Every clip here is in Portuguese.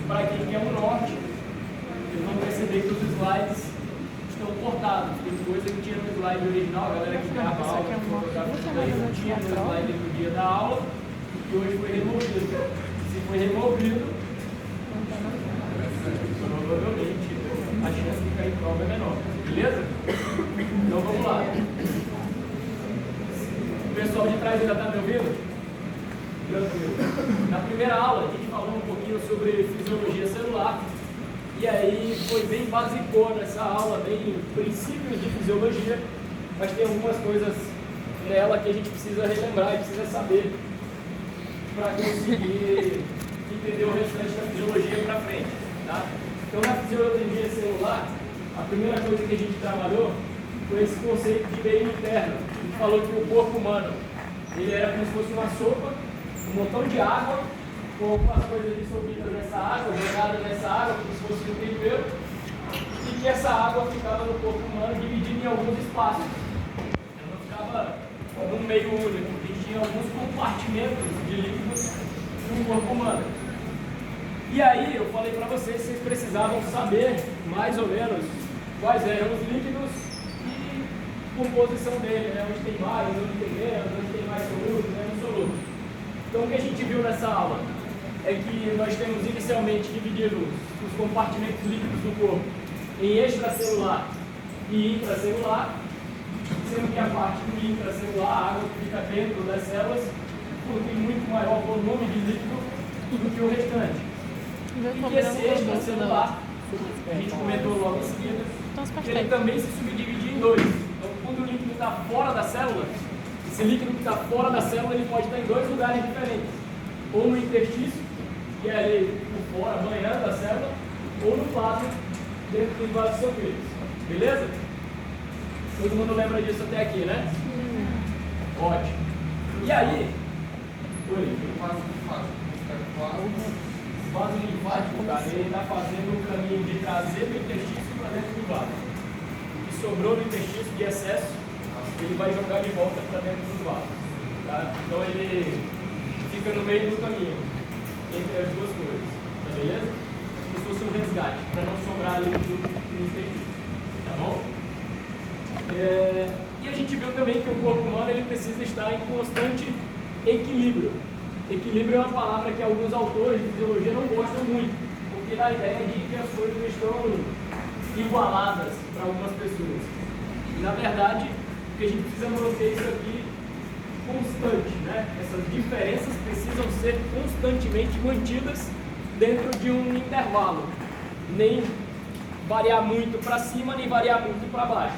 para quem quer um norte, vocês vão perceber que os slides estão cortados. Tem coisa que tinha no slide original, a galera que grava a aula, não tinha no slide do dia da aula, e hoje foi removido. Se foi removido, provavelmente a chance de cair prova é menor. Beleza? Então vamos lá. O pessoal de trás ainda está me ouvindo? Tranquilo. Na primeira aula a gente falou um pouquinho sobre fisiologia celular. E aí foi bem basicona essa aula, bem princípios de fisiologia, mas tem algumas coisas nela que a gente precisa relembrar e precisa saber para conseguir entender o restante da fisiologia para frente. Tá? Então, na fisiologia celular, a primeira coisa que a gente trabalhou foi esse conceito de meio interno. A gente falou que o corpo humano ele era como se fosse uma sopa, um montão de água, com algumas coisas dissolvidas nessa água, jogadas nessa água, como se fosse um tempero, e que essa água ficava no corpo humano dividida em alguns espaços. Ela não ficava num meio único, a gente tinha alguns compartimentos de líquidos no corpo humano. E aí eu falei para vocês que vocês precisavam saber mais ou menos quais eram os líquidos e composição dele, né? Onde tem mais, onde tem menos, onde tem mais solúvel, menos solúvel. Então o que a gente viu nessa aula é que nós temos inicialmente dividido os compartimentos líquidos do corpo em extracelular e intracelular, sendo que a parte do intracelular, a água que fica dentro das células, tem muito maior volume de líquido do que o restante. E que esse extracelular, que a gente comentou logo em seguida, ele também se subdividia em dois. Então, quando o líquido está fora da célula, esse líquido que está fora da célula, ele pode estar em dois lugares diferentes. Ou no interstício, que é ali por fora, banhando a célula, ou no plasma, dentro dos vasos sanguíneos. Beleza? Todo mundo lembra disso até aqui, né? Ótimo. E aí? O vaso linfático, cara, ele está fazendo o caminho de trazer do intestino para dentro do vaso. O que sobrou no intestino de excesso, ele vai jogar de volta para dentro do vaso. Tá? Então ele fica no meio do caminho, entre as duas coisas. Tá beleza? Como se fosse um resgate, para não sobrar líquido no intestino. Tá bom? E a gente viu também que o corpo humano ele precisa estar em constante equilíbrio. Equilíbrio é uma palavra que alguns autores de fisiologia não gostam muito, porque dá a ideia de que as coisas estão igualadas para algumas pessoas. E, na verdade, o que a gente precisa manter isso aqui constante, né? Essas diferenças precisam ser constantemente mantidas dentro de um intervalo, nem variar muito para cima, nem variar muito para baixo.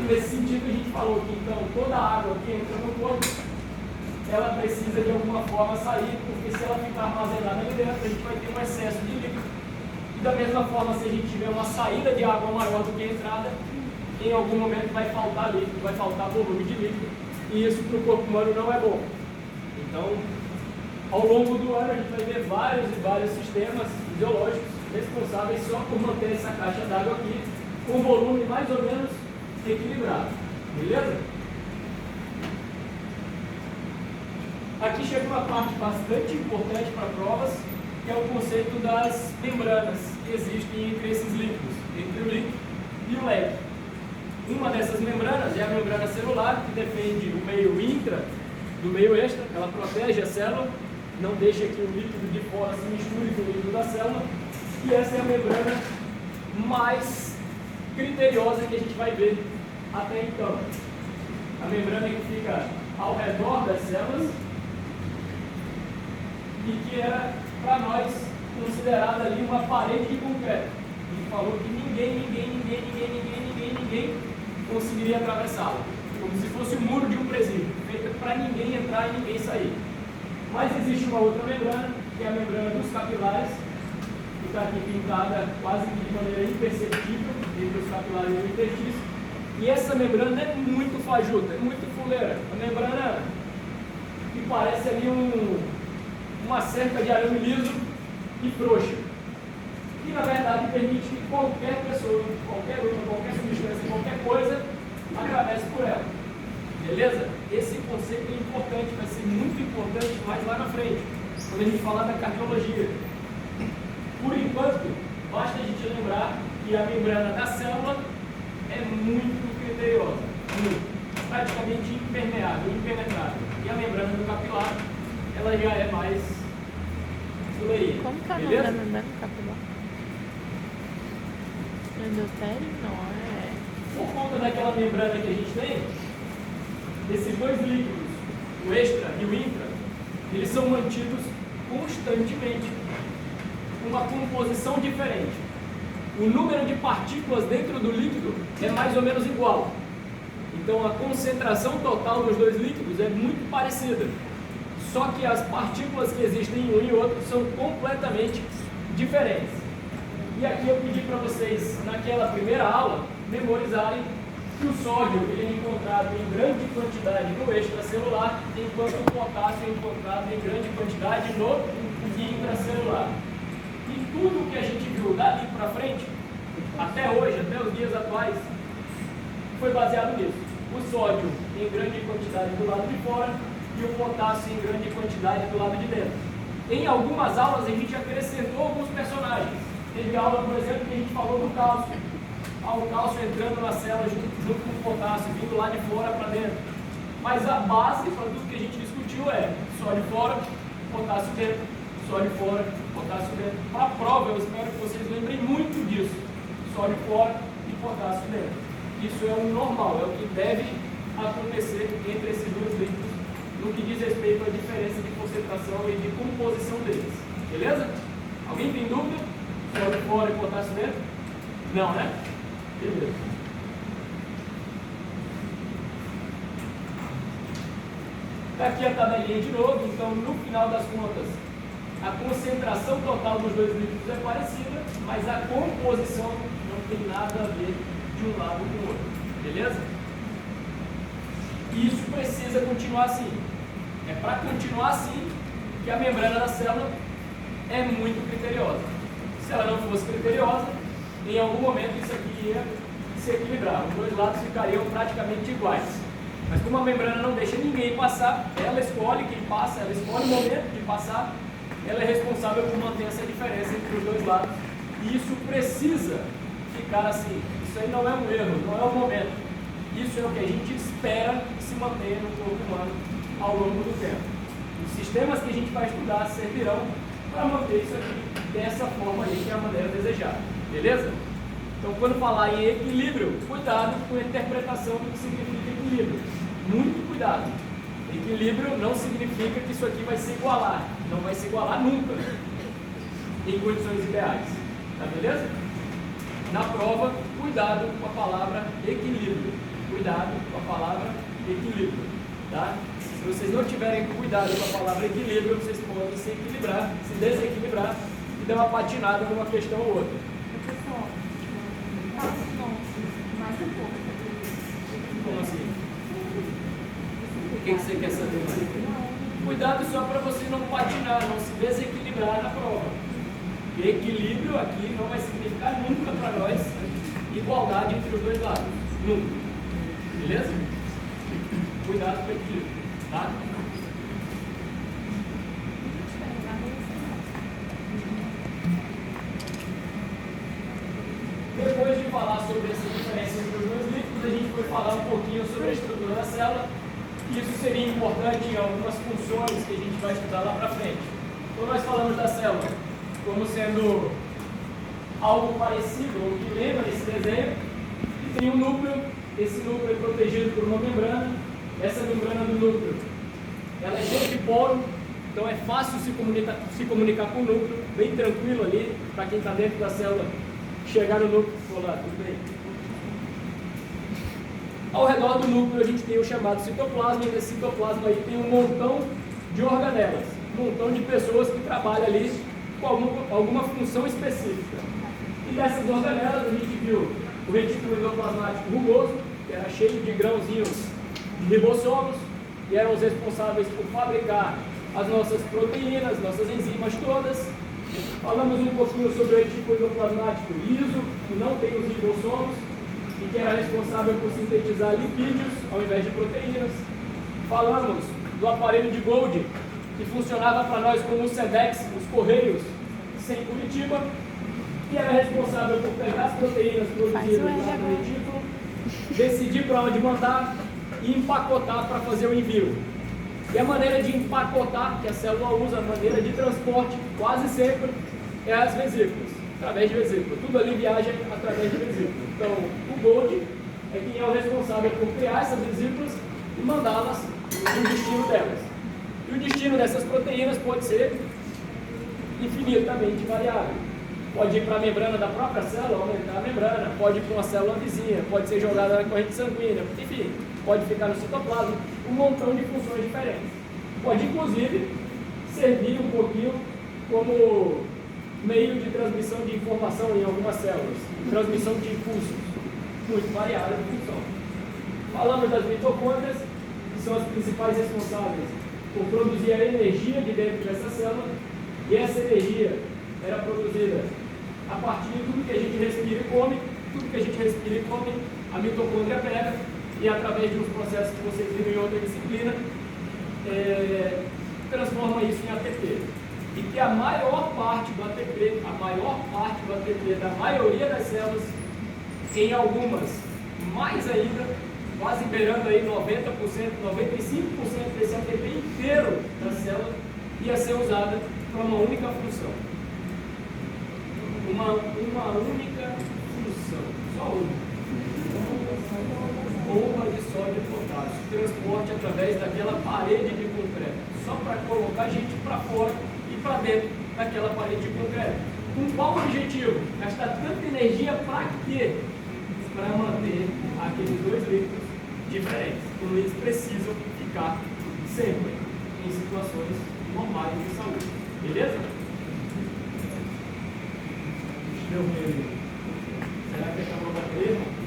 E nesse sentido a gente falou que então toda a água que entra no corpo ela precisa de alguma forma sair, porque se ela ficar armazenada ali dentro, a gente vai ter um excesso de líquido. E da mesma forma, se a gente tiver uma saída de água maior do que a entrada, em algum momento vai faltar líquido, vai faltar volume de líquido, e isso para o corpo humano não é bom. Então, ao longo do ano, a gente vai ver vários e vários sistemas fisiológicos responsáveis só por manter essa caixa d'água aqui com volume mais ou menos equilibrado. Beleza? Aqui chega uma parte bastante importante para provas, que é o conceito das membranas que existem entre esses líquidos, entre o líquido e o leque. Uma dessas membranas é a membrana celular, que defende o meio intra do meio extra, ela protege a célula, não deixa que o líquido de fora se misture com o líquido da célula, e essa é a membrana mais criteriosa que a gente vai ver até então. A membrana que fica ao redor das células, e que era, para nós, considerada ali uma parede de concreto. A gente falou que ninguém conseguiria atravessá-la. Como se fosse o muro de um presídio, feita para ninguém entrar e ninguém sair. Mas existe uma outra membrana, que é a membrana dos capilares, que está aqui pintada quase que de maneira imperceptível entre os capilares e o interstício. E essa membrana é muito fajuta, é muito fuleira. A membrana que parece ali uma cerca de arame liso e frouxa, que na verdade permite que qualquer pessoa, qualquer uma, qualquer substância, qualquer coisa atravesse por ela. Beleza? Esse conceito é importante, vai ser muito importante mais lá na frente, quando a gente falar da cardiologia. Por que a membrana da célula é muito criteriosa, muito, praticamente impermeável, impenetrável. E a membrana do capilar, ela já é mais fuleirinha. Como que é o nome da membrana capilar? Endotélio? Não, é... Por conta daquela membrana que a gente tem, esses dois líquidos, o extra e o intra, eles são mantidos constantemente com uma composição diferente. O número de partículas dentro do líquido é mais ou menos igual. Então a concentração total dos dois líquidos é muito parecida. Só que as partículas que existem em um e outro são completamente diferentes. E aqui eu pedi para vocês, naquela primeira aula, memorizarem que o sódio ele é encontrado em grande quantidade no extracelular, enquanto o potássio é encontrado em grande quantidade no intracelular. E tudo que a gente viu dali para frente, até hoje, até os dias atuais, foi baseado nisso. O sódio em grande quantidade do lado de fora e o potássio em grande quantidade do lado de dentro. Em algumas aulas a gente acrescentou alguns personagens. Teve aula, por exemplo, que a gente falou do cálcio. O cálcio entrando na célula junto com o potássio, vindo lá de fora para dentro. Mas a base para tudo que a gente discutiu é sódio fora, potássio dentro, sódio fora, potássio dentro. Para a prova, eu espero que vocês lembrem muito disso. Sódio fora e potássio dentro. Isso é o normal, é o que deve acontecer entre esses dois líquidos no que diz respeito à diferença de concentração e de composição deles. Beleza? Alguém tem dúvida? Sódio fora e potássio dentro? Não, né? Beleza. Está aqui a tabelinha de novo, então no final das contas, a concentração total dos dois líquidos é parecida, mas a composição não tem nada a ver de um lado com o outro. Beleza? E isso precisa continuar assim. É para continuar assim que a membrana da célula é muito criteriosa. Se ela não fosse criteriosa, em algum momento isso aqui ia se equilibrar. Os dois lados ficariam praticamente iguais. Mas como a membrana não deixa ninguém passar, ela escolhe quem passa, ela escolhe o momento de passar, ela é responsável por manter essa diferença entre os dois lados. E isso precisa ficar assim. Isso aí não é um erro, não é um momento. Isso é o que a gente espera que se mantenha no corpo humano ao longo do tempo. Os sistemas que a gente vai estudar servirão para manter isso aqui dessa forma aí, que é a maneira desejada. Beleza? Então, quando falar em equilíbrio, cuidado com a interpretação do que significa equilíbrio. Muito cuidado. Equilíbrio não significa que isso aqui vai se igualar. Não vai se igualar nunca em condições ideais. Tá beleza? Na prova, cuidado com a palavra equilíbrio. Cuidado com a palavra equilíbrio. Tá? Se vocês não tiverem cuidado com a palavra equilíbrio, vocês podem se equilibrar, se desequilibrar e dar uma patinada numa questão ou outra. Como assim? O que você quer saber mais? Cuidado só para você não patinar, não se desequilibrar na prova. Equilíbrio aqui não vai significar nunca para nós igualdade entre os dois lados. Nunca. Beleza? Cuidado com o equilíbrio. Tá? Depois de falar sobre essa diferença entre os dois líquidos, a gente foi falar um pouquinho sobre a estrutura da célula. Isso seria importante em algumas funções que a gente vai estudar lá para frente. Então nós falamos da célula como sendo algo parecido, ou que lembra esse desenho, que tem um núcleo. Esse núcleo é protegido por uma membrana. Essa membrana do núcleo, ela é cheia de poro, então é fácil se comunicar com o núcleo, bem tranquilo ali, para quem está dentro da célula, chegar no núcleo. Olá, tudo bem? Ao redor do núcleo a gente tem o chamado citoplasma, e nesse citoplasma aí tem um montão de organelas, um montão de pessoas que trabalham ali com alguma função específica. E dessas organelas a gente viu o retículo endoplasmático rugoso, que era cheio de grãozinhos de ribossomos, que eram os responsáveis por fabricar as nossas proteínas, nossas enzimas todas. Falamos um pouquinho sobre o retículo endoplasmático liso, que não tem os ribossomos, e que era responsável por sintetizar lipídios ao invés de proteínas. Falamos do aparelho de Golgi, que funcionava para nós como o SEDEX, os Correios, sem Curitiba. que era responsável por pegar as proteínas produzidas lá no retículo, decidir para onde mandar e empacotar para fazer o envio. E a maneira de empacotar, que a célula usa, a maneira de transporte, quase sempre, é as vesículas, através de vesículas. Tudo ali viaja através de vesículas. Então, o Golgi é quem é o responsável por criar essas vesículas e mandá-las no destino delas. E o destino dessas proteínas pode ser infinitamente variável. Pode ir para a membrana da própria célula, aumentar a membrana, pode ir para uma célula vizinha, pode ser jogada na corrente sanguínea, enfim, pode ficar no citoplasma, um montão de funções diferentes. Pode, inclusive, servir um pouquinho como meio de transmissão de informação em algumas células, transmissão de impulsos, muito variável de função. Falamos das mitocôndrias, que são as principais responsáveis por produzir a energia de dentro dessa célula, e essa energia era produzida a partir de tudo que a gente respira e come, tudo que a gente respira e come, a mitocôndria pega, e através de uns processos que vocês viram em outra disciplina, transforma isso em ATP. E que a maior parte do ATP, da maioria das células, em algumas, mais ainda, quase beirando aí 90%, 95% desse ATP inteiro da célula ia ser usada para uma única função. Uma única função, só uma. Bomba de sódio e potássio, transporte através daquela parede de concreto, só para colocar a gente para fora e para dentro daquela parede de concreto. Com qual objetivo? Gastar tanta energia para quê? Para manter aqueles dois líquidos diferentes, como eles precisam ficar sempre em situações normais de saúde. Beleza? Deu medo. Será que acabou a bateria?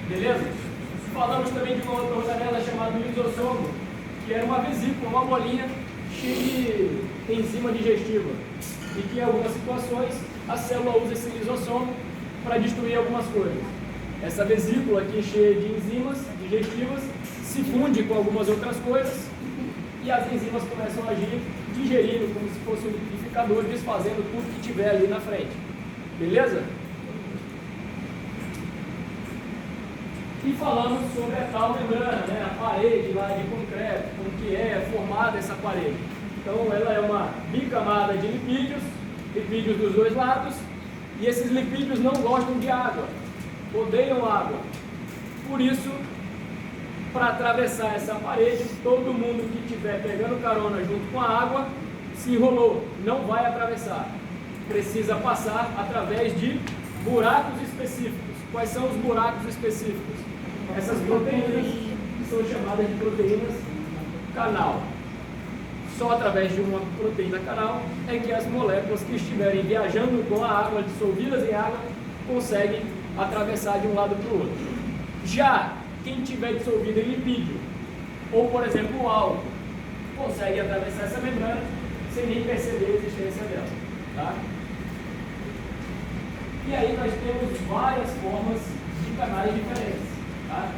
Beleza? Falamos também de uma outra organela chamada lisossomo, que era uma vesícula, uma bolinha cheia de enzima digestiva. E que em algumas situações a célula usa esse lisossomo para destruir algumas coisas. Essa vesícula aqui cheia de enzimas digestivas se funde com algumas outras coisas e as enzimas começam a agir digerindo como se fosse um liquidificador, desfazendo tudo que tiver ali na frente. Beleza? E falamos sobre a tal membrana, né? A parede lá de concreto, como que é formada essa parede. Então ela é uma bicamada de lipídios dos dois lados, e esses lipídios não gostam de água, odeiam água. Por isso, para atravessar essa parede, todo mundo que estiver pegando carona junto com a água, se enrolou, não vai atravessar. Precisa passar através de buracos específicos. Quais são os buracos específicos? Essas proteínas são chamadas de proteínas canal. Só através de uma proteína canal é que as moléculas que estiverem viajando com a água, dissolvidas em água, conseguem atravessar de um lado para o outro. Já quem tiver dissolvido em lipídio, ou por exemplo o álcool, consegue atravessar essa membrana sem nem perceber a existência dela. Tá? E aí nós temos várias formas de canais diferentes. Tá?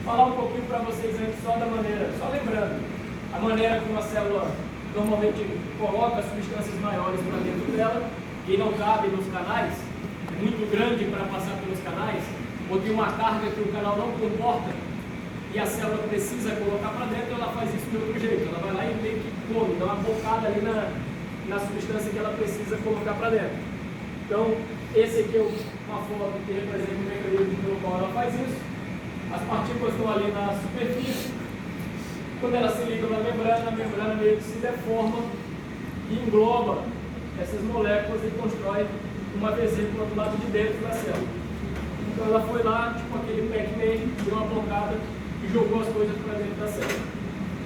Falar um pouquinho para vocês antes só da maneira, só lembrando, a maneira como a célula normalmente coloca substâncias maiores para dentro dela e não cabe nos canais, é muito grande para passar pelos canais, ou tem uma carga que o canal não comporta e a célula precisa colocar para dentro, ela faz isso de outro jeito, ela vai lá e meio que come, dá uma bocada ali na substância que ela precisa colocar para dentro. Então, esse aqui é uma foto que representa o mecanismo pelo qual ela faz isso. As partículas estão ali na superfície. Quando elas se ligam na membrana, a membrana meio que se deforma e engloba essas moléculas e constrói uma vesícula do lado de dentro da célula. Então ela foi lá, tipo aquele Pac-Man, deu uma bocada e jogou as coisas para dentro da célula.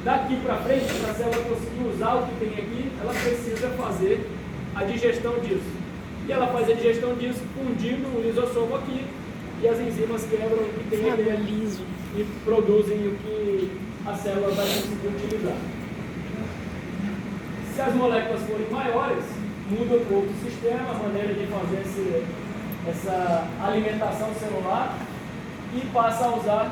Daqui para frente, para a célula conseguir usar o que tem aqui, ela precisa fazer a digestão disso. E ela faz a digestão disso fundindo o lisossomo aqui, e as enzimas quebram o que tem ali e produzem o que a célula vai conseguir utilizar. Se as moléculas forem maiores, muda um pouco o sistema, a maneira de fazer essa alimentação celular, e passa a usar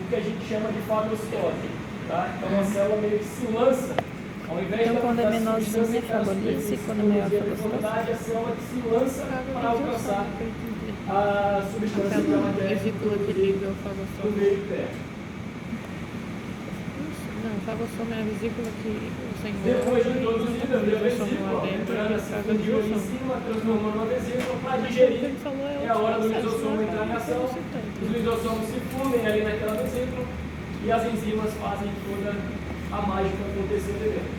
o que a gente chama de fagocitose. Tá? Então a célula meio que se lança, ao invés Então, quando é da menorzinha, substância que era fagolice, superfície, quando é maior, de fagocitose. profundidade, a célula que se lança para alcançar a substância que ela quer vesícula que liga o no fagossoma. meio terra. Não, fagossoma é a vesícula que você engorda. Depois de introduzida a vesícula, lá a dentro, membrana se fundiu ali em cima, transformou numa vesícula para O que digerir. ele falou É a hora do processo, lisossomo né? entrar em ação, os lisossomos se fundem ali naquela vesícula e as enzimas fazem toda a mágica acontecer ali dentro.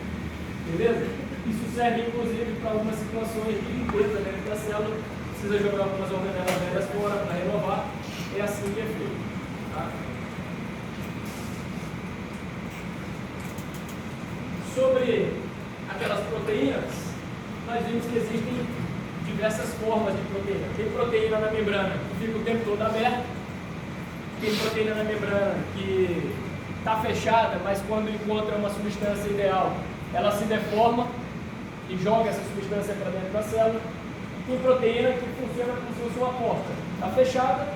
Beleza? Isso serve inclusive para algumas situações de limpeza dentro da célula. Precisa jogar algumas organelas velhas fora para renovar. É assim que é feito. Tá? Sobre aquelas proteínas, nós vimos que existem diversas formas de proteína. Tem proteína na membrana que fica o tempo todo aberta, tem proteína na membrana que está fechada, mas quando encontra uma substância ideal, ela se deforma e joga essa substância para dentro da célula. E tem proteína que funciona como se fosse uma porta. Está fechada,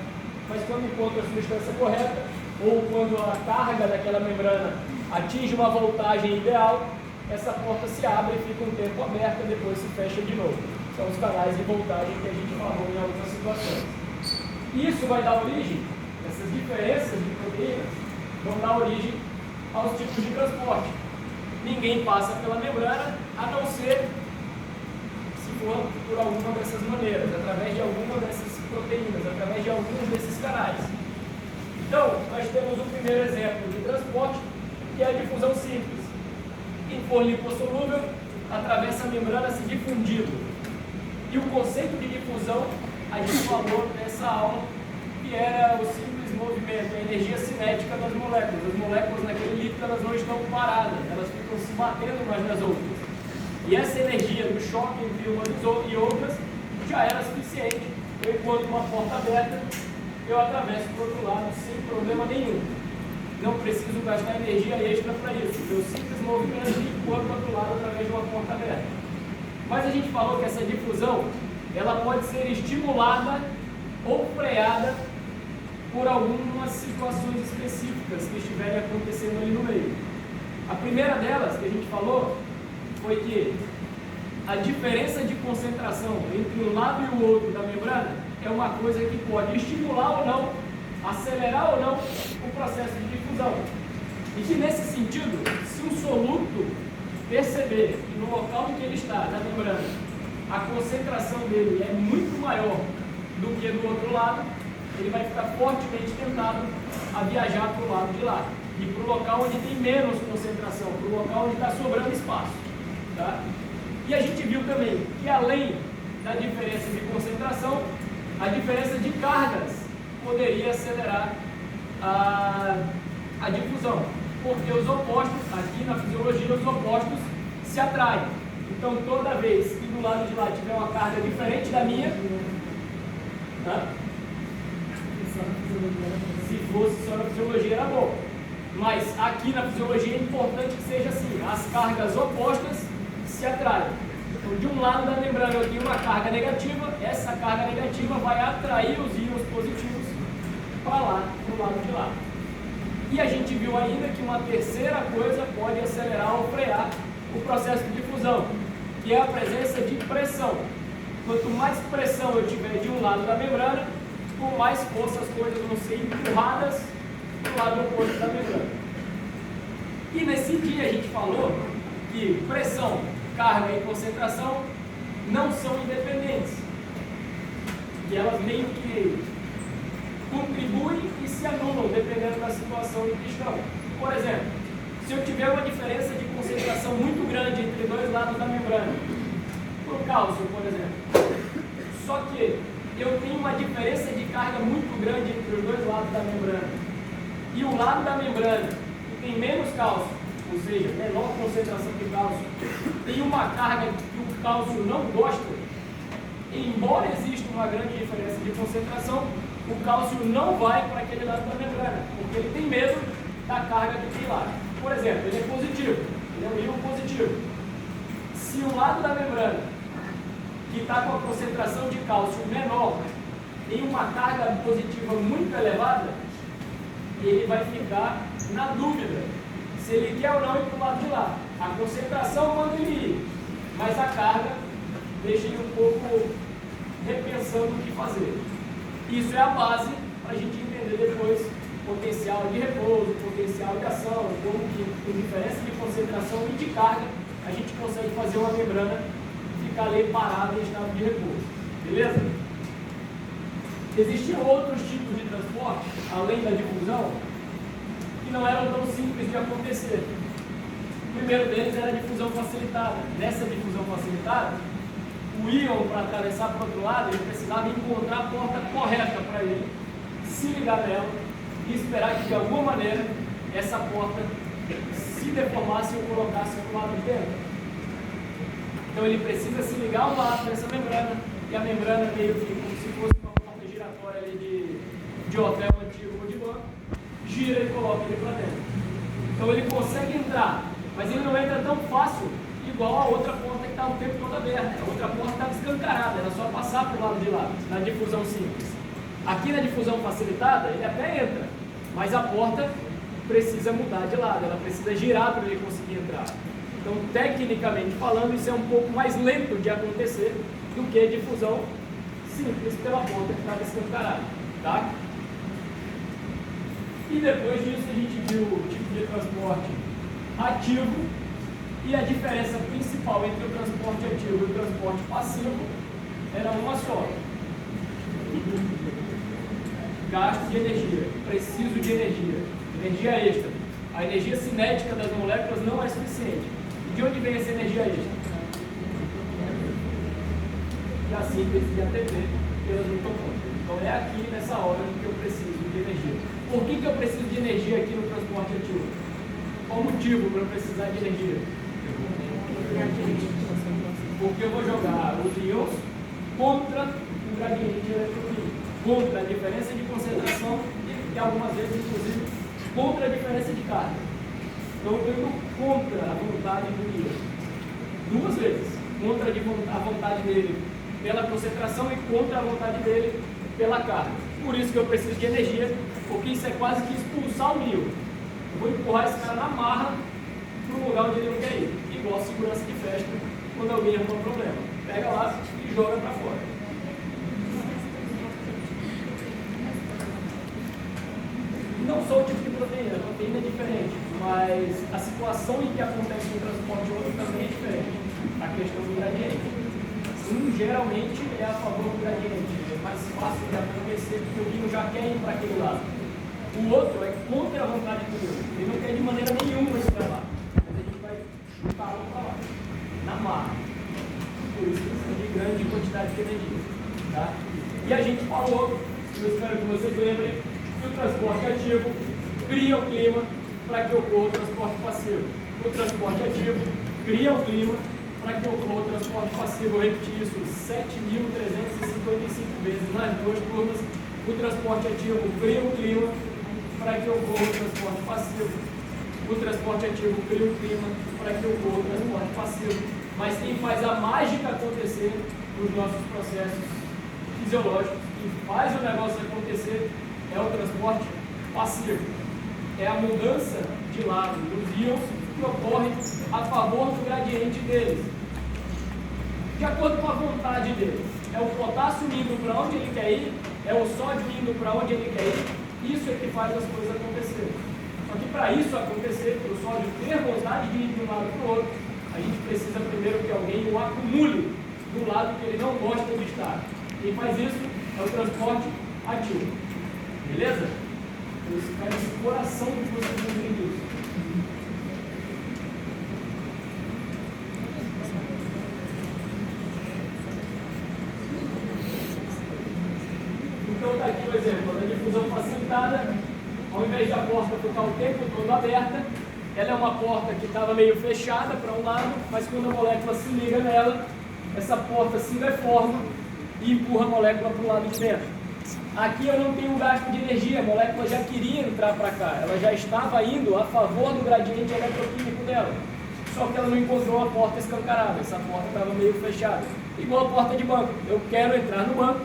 mas quando encontra a substância correta, ou quando a carga daquela membrana atinge uma voltagem ideal, essa porta se abre e fica um tempo aberta e depois se fecha de novo. São os canais de voltagem que a gente falou em algumas situações. Isso vai dar origem, essas diferenças de proteínas, vão dar origem aos tipos de transporte. Ninguém passa pela membrana, a não ser se for por alguma dessas maneiras, através de alguma dessas proteínas, através de alguns desses canais. Então, nós temos o primeiro exemplo de transporte, que é a difusão simples. Quem for lipossolúvel, atravessa a membrana se difundindo. E o conceito de difusão, a gente falou nessa aula, que era o simples movimento, a energia cinética das moléculas. As moléculas naquele líquido, elas não estão paradas, elas ficam se batendo umas nas outras. E essa energia do choque entre umas e outras já era suficiente. Eu encontro uma porta aberta, eu atravesso para o outro lado sem problema nenhum. Não preciso gastar energia extra para isso. Eu simples movimento e encontro para o outro lado através de uma porta aberta. Mas a gente falou que essa difusão, ela pode ser estimulada ou freada por algumas situações específicas que estiverem acontecendo ali no meio. A primeira delas, que a gente falou, foi que a diferença de concentração entre um lado e o outro da membrana é uma coisa que pode estimular ou não, acelerar ou não o processo de difusão. E que nesse sentido, se um soluto perceber que no local em que ele está, na membrana, a concentração dele é muito maior do que do outro lado, ele vai ficar fortemente tentado a viajar para o lado de lá e para o local onde tem menos concentração, para o local onde está sobrando espaço. Tá? E a gente viu também que além da diferença de concentração, a diferença de cargas poderia acelerar a difusão, porque os opostos, aqui na fisiologia, os opostos se atraem. Então, toda vez que do lado de lá tiver uma carga diferente da minha, tá? Se fosse só na fisiologia era bom, mas aqui na fisiologia é importante que seja assim, as cargas opostas se atraem. Então, de um lado da membrana eu tenho uma carga negativa, essa carga negativa vai atrair os íons positivos para lá, do lado de lá. E a gente viu ainda que uma terceira coisa pode acelerar ou frear o processo de difusão, que é a presença de pressão. Quanto mais pressão eu tiver de um lado da membrana, com mais força as coisas vão ser empurradas para o lado oposto da membrana. E nesse dia a gente falou que pressão, carga e concentração não são independentes, que elas meio que contribuem e se anulam dependendo da situação em que estão. Por exemplo, se eu tiver uma diferença de concentração muito grande entre dois lados da membrana, para o cálcio, por exemplo, só que eu tenho uma diferença de carga muito grande entre os dois lados da membrana, e o lado da membrana que tem menos cálcio, ou seja, menor concentração de cálcio, tem uma carga que o cálcio não gosta, embora exista uma grande diferença de concentração, o cálcio não vai para aquele lado da membrana, porque ele tem medo da carga que tem lá. Por exemplo, ele é positivo, ele é um íon positivo. Se o lado da membrana, que está com a concentração de cálcio menor, tem uma carga positiva muito elevada, ele vai ficar na dúvida se quer ou não ir para o lado de lá. A concentração manda ele ir, mas a carga deixa ele um pouco repensando o que fazer. Isso é a base para a gente entender depois potencial de repouso, potencial de ação, como que com diferença de concentração e de carga a gente consegue fazer uma membrana ficar ali parada em estado de repouso. Beleza? Existiam outros tipos de transporte, além da difusão, que não eram tão simples de acontecer. O primeiro deles era a difusão facilitada. Nessa difusão facilitada, o íon, para atravessar para o outro lado, ele precisava encontrar a porta correta para ele, se ligar nela e esperar que, de alguma maneira, essa porta se deformasse ou colocasse para o lado de dentro. Então ele precisa se ligar ao lado dessa membrana, e a membrana meio que como se fosse uma porta giratória ali de hotel antigo ou de banco, gira e coloca ele para dentro. Então ele consegue entrar, mas ele não entra tão fácil igual a outra porta que está o tempo todo aberta. A outra porta está escancarada, era só passar para o lado de lá, na difusão simples. Aqui na difusão facilitada, ele até entra, mas a porta precisa mudar de lado, ela precisa girar para ele conseguir entrar. Então, tecnicamente falando, isso é um pouco mais lento de acontecer do que a difusão simples pela porta que estava escancarada. Tá? E depois disso a gente viu o tipo de transporte ativo e a diferença principal entre o transporte ativo e o transporte passivo era uma só. Gasto de energia, preciso de energia extra. A energia cinética das moléculas não é suficiente. De onde vem essa energia extra? Da síntese de ATP pelas mitocôndrias. Então é aqui nessa hora que eu preciso de energia. Por que eu preciso de energia aqui no transporte ativo? Qual o motivo para eu precisar de energia? Porque eu vou jogar os íons contra o gradiente eletroquímico, contra a diferença de concentração e algumas vezes, inclusive, contra a diferença de carga. Então, eu estou indo contra a vontade do íon. Duas vezes. Contra a vontade dele pela concentração e contra a vontade dele pela carga. Por isso que eu preciso de energia, porque isso é quase que expulsar o íon. Eu vou empurrar esse cara na marra para o lugar onde ele não quer ir. Igual a segurança de festa, quando alguém arruma um problema. Pega lá e joga para fora. Não só o tipo de proteína, a proteína é diferente, mas a situação em que acontece um transporte ou outro também é diferente. A questão do gradiente. Um geralmente é a favor do gradiente, é mais fácil de acontecer porque o íon já quer ir para aquele lado. O outro é contra a vontade do íon, ele não quer de maneira nenhuma ir para lá, mas a gente vai chutá-lo para lá, na marra. Por isso precisa de grande quantidade de energia. Tá? E a gente falou, eu espero que vocês lembrem, o transporte ativo cria o clima para que ocorra o transporte passivo. O transporte ativo cria o clima para que ocorra o transporte passivo. Eu repeti isso 7.355 vezes nas duas turmas. O transporte ativo cria o clima para que ocorra o transporte passivo. O transporte ativo cria o clima para que ocorra o transporte passivo. Mas quem faz a mágica acontecer nos nossos processos fisiológicos, quem faz o negócio acontecer, é o transporte passivo. É a mudança de lado dos íons que ocorre a favor do gradiente deles. De acordo com a vontade deles. É o potássio indo para onde ele quer ir, é o sódio indo para onde ele quer ir. Isso é que faz as coisas acontecerem. Só que para isso acontecer, para o sódio ter vontade de ir de um lado para o outro, a gente precisa primeiro que alguém o acumule do lado que ele não gosta de estar. Quem faz isso é o transporte ativo. Beleza? Eu espero de coração que vocês lembrem disso. Então está aqui o exemplo da difusão facilitada. Ao invés da porta ficar o tempo todo aberta, ela é uma porta que estava meio fechada para um lado, mas quando a molécula se liga nela, essa porta se deforma e empurra a molécula para o lado de dentro. Aqui eu não tenho gasto de energia, a molécula já queria entrar para cá, ela já estava indo a favor do gradiente eletroquímico dela. Só que ela não encontrou a porta escancarada, essa porta estava meio fechada. Igual a porta de banco, eu quero entrar no banco,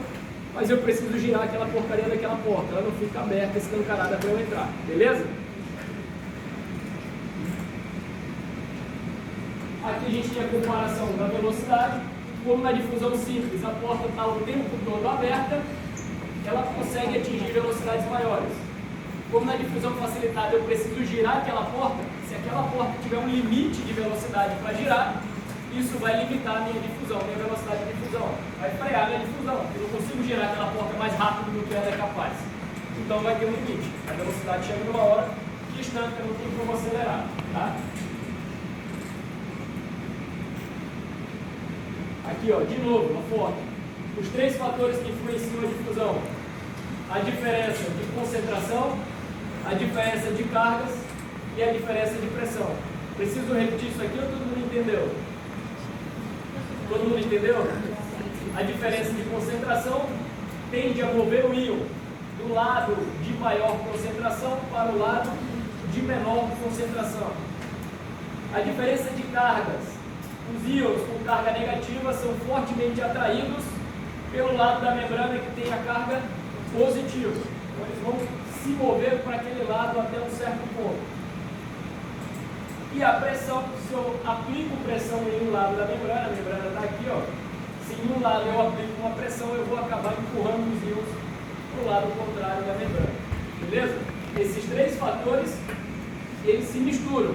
mas eu preciso girar aquela porcaria daquela porta, ela não fica aberta, escancarada para eu entrar, beleza? Aqui a gente tem a comparação da velocidade. Como na difusão simples a porta está o tempo todo aberta, ela consegue atingir velocidades maiores. Como na difusão facilitada eu preciso girar aquela porta, se aquela porta tiver um limite de velocidade para girar, isso vai limitar a minha difusão, minha velocidade de difusão, vai frear a minha difusão. Eu não consigo girar aquela porta mais rápido do que ela é capaz. Então vai ter um limite. A velocidade chega numa hora que estanca, não tem como acelerar. Tá? Aqui, ó, de novo, na foto. Os 3 fatores que influenciam a difusão. A diferença de concentração, a diferença de cargas e a diferença de pressão. Preciso repetir isso aqui ou todo mundo entendeu? Todo mundo entendeu? A diferença de concentração tende a mover o íon do lado de maior concentração para o lado de menor concentração. A diferença de cargas. Os íons com carga negativa são fortemente atraídos pelo lado da membrana que tem a carga positiva. Então eles vão se mover para aquele lado até um certo ponto. E a pressão, se eu aplico pressão em um lado da membrana, a membrana está aqui, ó. Se em um lado eu aplico uma pressão, eu vou acabar empurrando os íons para o lado contrário da membrana. Beleza? Esses 3 fatores, eles se misturam.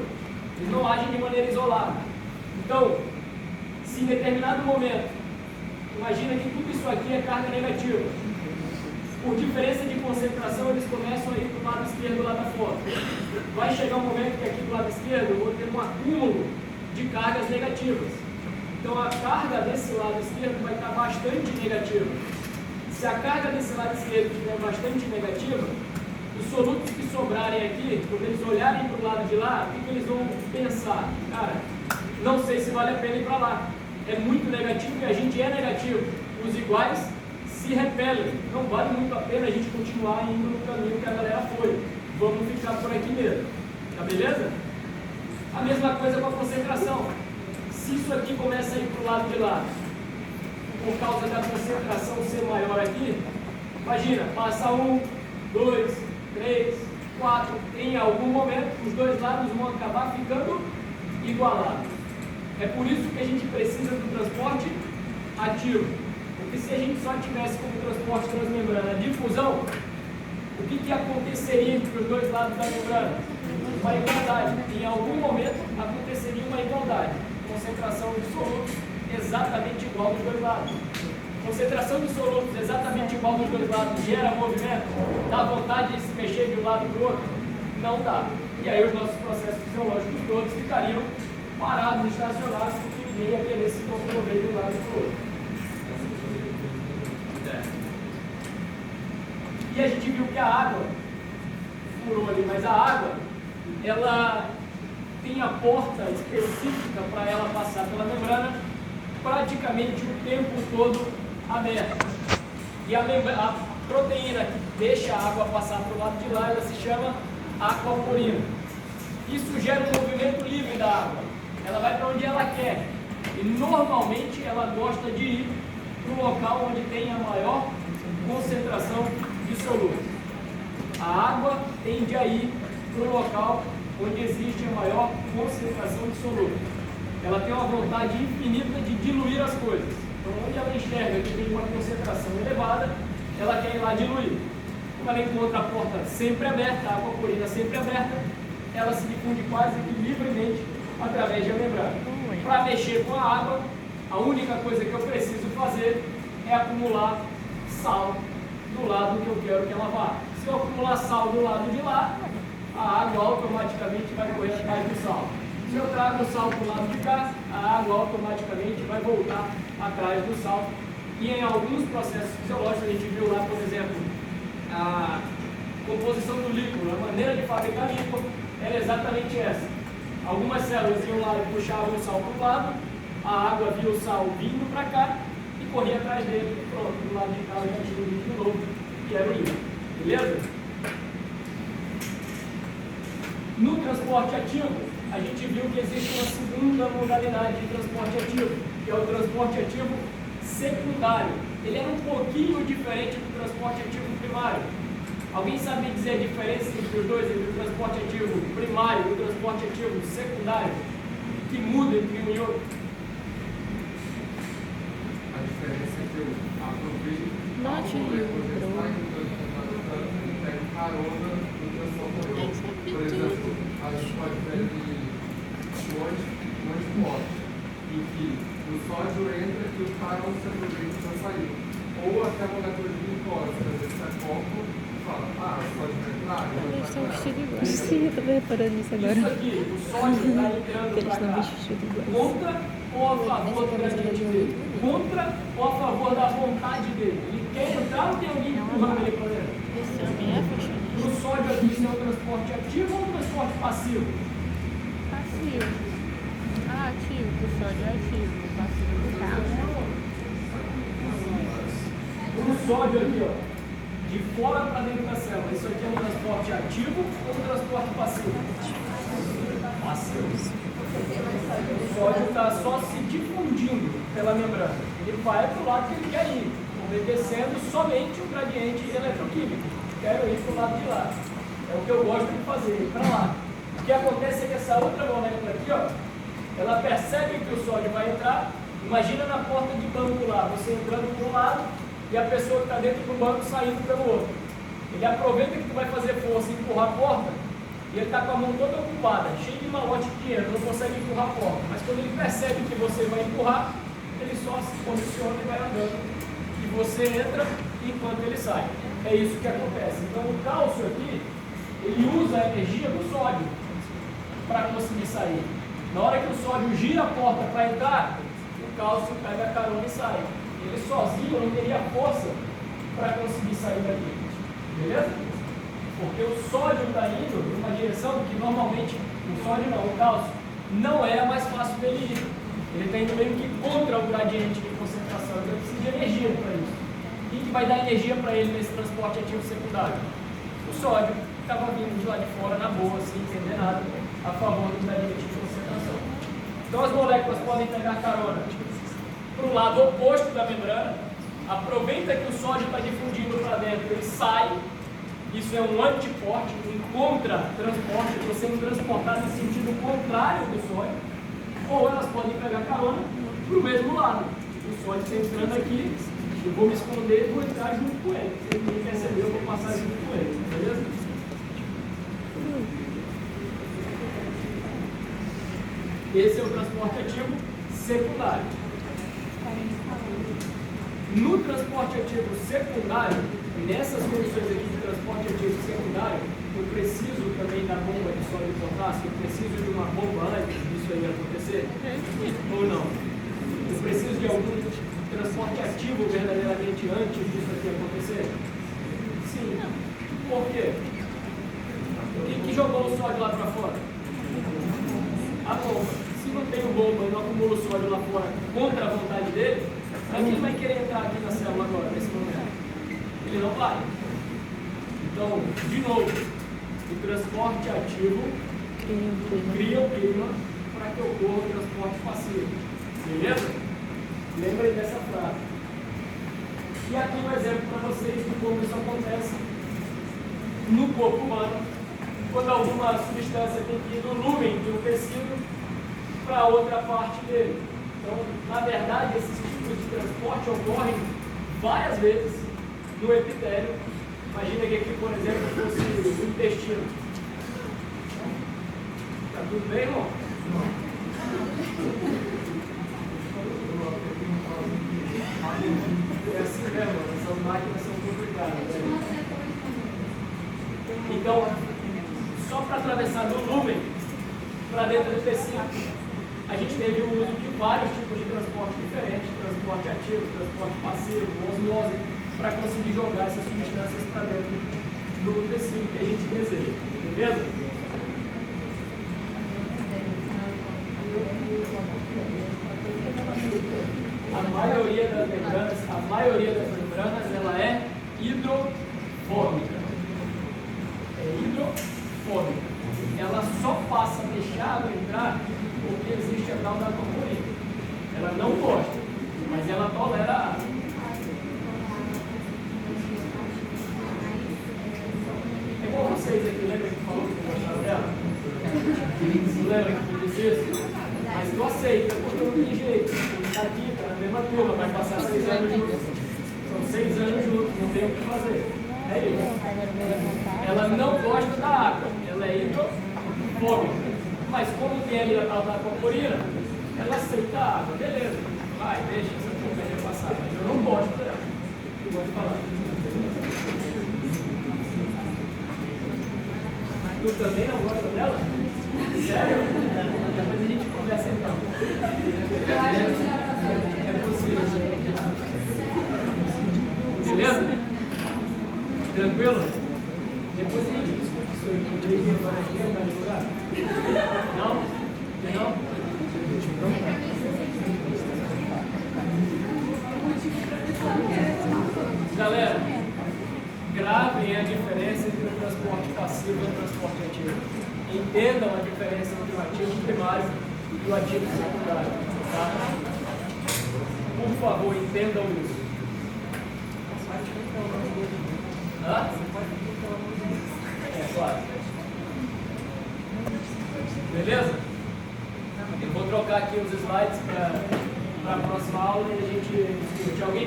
Eles não agem de maneira isolada. Então, se em determinado momento, imagina que tudo isso aqui é carga negativa. Por diferença de concentração, eles começam a ir para o lado esquerdo lá da foto. Vai chegar um momento que aqui do lado esquerdo eu vou ter um acúmulo de cargas negativas. Então a carga desse lado esquerdo vai estar bastante negativa. Se a carga desse lado esquerdo estiver bastante negativa, os solutos que sobrarem aqui, quando eles olharem para o lado de lá, o que eles vão pensar? Cara, não sei se vale a pena ir para lá. É muito negativo e a gente é negativo. Os iguais se repelem. Não vale muito a pena a gente continuar indo no caminho que a galera foi. Vamos ficar por aqui mesmo. Tá beleza? A mesma coisa com a concentração. Se isso aqui começa a ir para o lado de lá, por causa da concentração ser maior aqui, imagina, passa 1, 2, 3, 4, em algum momento os 2 lados vão acabar ficando igualados. É por isso que a gente precisa do transporte ativo. Porque se a gente só tivesse como transporte transmembrana a difusão, o que aconteceria entre os 2 lados da membrana? Uma igualdade. Em algum momento aconteceria uma igualdade. Concentração de solutos exatamente igual dos 2 lados. Concentração de solutos exatamente igual dos 2 lados gera movimento? Dá vontade de se mexer de um lado para o outro? Não dá. E aí os nossos processos fisiológicos todos ficariam parados, estacionados, porque ninguém ia querer se locomover de um lado para o outro. E a gente viu que a água, furou ali, mas a água, ela tem a porta específica para ela passar pela membrana praticamente o tempo todo aberta. E a proteína que deixa a água passar para o lado de lá, ela se chama aquaporina. Isso gera um movimento livre da água. Ela vai para onde ela quer. E normalmente ela gosta de ir para o local onde tem a maior concentração de soluto. A água tende a ir para o local onde existe a maior concentração de soluto. Ela tem uma vontade infinita de diluir as coisas. Então, onde ela enxerga que tem uma concentração elevada, ela quer ir lá diluir. Como ela encontra a porta sempre aberta, a aquaporina sempre aberta, ela se difunde quase que livremente através da membrana. Para mexer com a água, a única coisa que eu preciso fazer é acumular sal do lado que eu quero que ela vá. Se eu acumular sal do lado de lá, a água automaticamente vai correr atrás do sal. Se eu trago o sal para o lado de cá, a água automaticamente vai voltar atrás do sal. E em alguns processos fisiológicos, a gente viu lá, por exemplo, a composição do líquido, a maneira de fabricar líquido era exatamente essa. Algumas células iam lá e puxavam o sal para o lado, a água via o sal vindo para cá e corria atrás dele. E pronto, do lado de cá eu já tinha o líquido novo, que era o líquido. Beleza? No transporte ativo, a gente viu que existe uma segunda modalidade de transporte ativo, que é o transporte ativo secundário. Ele é um pouquinho diferente do transporte ativo primário. Alguém sabe dizer a diferença entre os dois, entre o transporte ativo primário e o transporte ativo secundário? que muda entre um e outro? A diferença é que eu aproveito Not a you, molécula bro. sai e pego carona no transportador. Essa é Por exemplo, a gente pode ver ali um anticorte, em que o sódio entra e o carona se aproveita para sair. Ou até a molécula de glicose, às vezes você copo e fala, o sódio vai entrar, Eles estão vai vestidos iguais. Sim, eu tô reparando nisso agora. Isso aqui, o sódio está entrando Eles para estão cá. vestidos iguais. Contra ou a favor do gradiente dele? Contra ou a favor da vontade dele? Ele quer entrar ou tem alguém empurrando ele para dentro? Esse homem é fashionista. O sódio aqui é um transporte ativo ou um transporte passivo? Passivo. Ah, ativo. O sódio é ativo. O passivo é do carro. O sódio aqui, ó, de fora para dentro da célula. Isso aqui é um transporte ativo ou um transporte passivo? Passivo. O sódio está só se difundindo pela membrana. Ele vai para o lado que ele quer ir, obedecendo somente o gradiente eletroquímico. Quero ir para o lado de lá. É o que eu gosto de fazer, ir para lá. O que acontece é que essa outra molécula aqui, ó, ela percebe que o sódio vai entrar. Imagina na porta de banco lá, você entrando por um lado e a pessoa que está dentro do banco saindo pelo outro. Ele aproveita que tu vai fazer força e empurrar a porta, e ele está com a mão toda ocupada, cheio de malote de dinheiro, não consegue empurrar a porta. Mas quando ele percebe que você vai empurrar, ele só se posiciona e vai andando. E você entra enquanto ele sai. É isso que acontece. Então o cálcio aqui, ele usa a energia do sódio para conseguir sair. Na hora que o sódio gira a porta para entrar, o cálcio pega a carona e sai. Ele sozinho não teria força para conseguir sair daqui. Beleza? Porque o sódio está indo numa direção que normalmente, o sódio não, o cálcio, não é a mais fácil dele ir. Ele está indo meio que contra o gradiente de concentração. Ele precisa de energia para isso. O que vai dar energia para ele nesse transporte ativo secundário? O sódio estava vindo de lá de fora na boa, sem entender nada, a favor do gradiente de concentração. Então as moléculas podem pegar carona para o lado oposto da membrana, aproveita que o sódio está difundindo para dentro, ele sai. Isso é um antiporte, um contra-transporte, você não transportar no sentido contrário do sódio, ou elas podem pegar carona para o mesmo lado. O sódio está entrando aqui, eu vou me esconder e vou entrar junto com ele. Se ele me perceber, eu vou passar junto com ele, beleza? Esse é o transporte ativo secundário. No transporte ativo secundário, nessas condições aqui de transporte ativo secundário, eu preciso também da bomba de sódio e potássio, eu preciso de uma bomba antes disso aí acontecer? Ou não? Eu preciso de algum transporte ativo verdadeiramente antes disso aqui acontecer? Sim. Por quem que jogou o sódio lá para fora? A bomba. Se não tem o bomba e não acumula o sódio lá fora contra a vontade dele, para que ele vai querer entrar aqui na célula agora, nesse momento? Ele não vai. Então, de novo, o transporte ativo cria o clima para que ocorra o transporte passivo. Beleza? Lembrem dessa frase. E aqui um exemplo para vocês de como isso acontece no corpo humano, quando alguma substância tem que ir do lúmen de um tecido para outra parte dele. Então, na verdade, esses tipos de transporte ocorrem várias vezes no epitélio. Imagina que aqui, por exemplo, fosse o intestino. Está tudo bem, irmão? É assim mesmo, essas máquinas são complicadas. Né? Então, só para atravessar do lúmen para dentro do tecido, a gente teve o uso de vários tipos de transporte diferentes, transporte ativo, transporte passivo, osmose, para conseguir jogar essas substâncias para dentro do tecido que a gente deseja. Beleza? A maioria das membranas ela é hidrofóbica. É hidrofóbica. Ela só passa a deixar a água entrar porque existe a tal da clorina. Ela não gosta, mas ela tolera a água. É igual vocês aqui, lembra que falou que não gostava dela? Não lembra que disse isso? Mas tu aceita, porque não tem jeito. Tá aqui, tá na mesma turma, vai passar 6 anos juntos. São 6 anos juntos, não tem o que fazer. É isso. Ela não gosta da água, ela é hidrofóbica. Mas como tem ali a tal da aquaporina, ela aceita a água, beleza. Vai, deixa essa porcaria passar. Mas eu não gosto dela. Eu gosto de falar. Tu também não gosta dela? Sério? Depois a gente conversa então. É possível. Beleza? Tranquilo? Depois a gente discute isso aí. O direito vai aqui, vai jogar? Não? Não? Galera, gravem a diferença entre o transporte passivo e o transporte ativo. Entendam a diferença entre o ativo primário e o ativo secundário. Tá? Por favor, entendam isso. Hã? É, claro. Beleza? Eu vou trocar aqui os slides para a próxima aula e a gente discute. Alguém